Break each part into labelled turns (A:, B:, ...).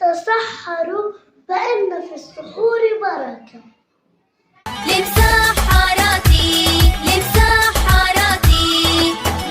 A: تسحروا فإن في السحور بركة.
B: لمسحراتي لمسحراتي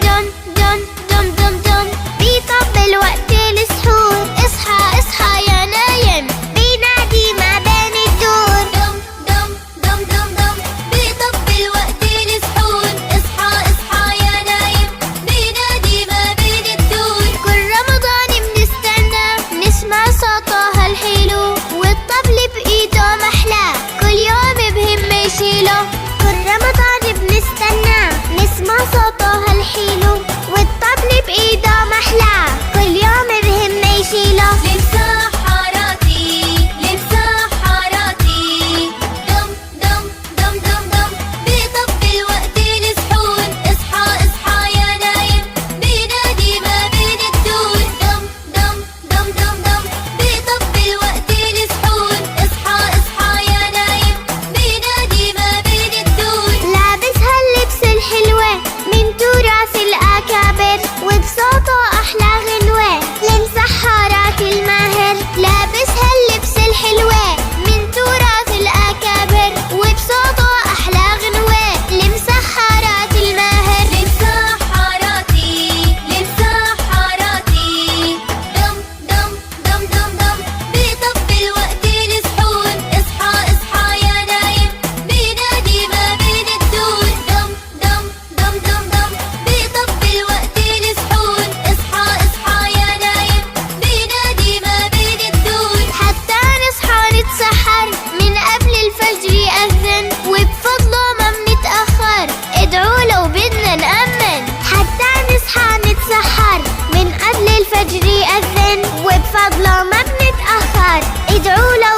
B: دم دم دم دم دم بيطبل وقت السحور. اصحى اصحى يا نايم بينادي ما بين الدور. دم دم دم دم دم بيطبل وقت السحور. اصحى اصحى يا نايم بينادي ما بين الدور. كل رمضان بنستنى نسمع صوتها الحلو والطبل بإيده محلاه كل يوم بهم يشيله. كل رمضان بنستنى نسمع صوتها الحلو والطبل بإيده محلاه كل يوم بهم يشيله. لمسحراتي لمسحراتي دم دم دم دم دم بيطبل وقت السحور. اصحى اصحى يا نايم بينادي ما بين الدور. دم دم دم دم دم بيطبل وقت السحور. اصحى اصحى يا نايم بينادي ما بين الدور. لابس هاللبس الحلوة من تراث الأكابر وبصوته أحلى غنوة لمسحرات الماهر. لابس هاللبس الحلوة من تراث الأكابر وبصوته أحلى غنوة لمسحرات الماهر. لمسحراتي لمسحراتي دم دم دم دم دم بيطبل وقت السحور. اصحى اصحى يا نايم بينادي ما بين الدور. دم دم دم دم دم بيطبل وقت السحور. اصحى اصحى يا نايم بينادي ما بين الدور. حتى نصحى نتسحر من قبل الفجر يأذن وبفضله ما بنتأخر. ادعوا لو بدنا نأمن. حتى نصحى نتسحر من قبل الفجر يأذن وبفضله ما بنتأخر. ادعوا لو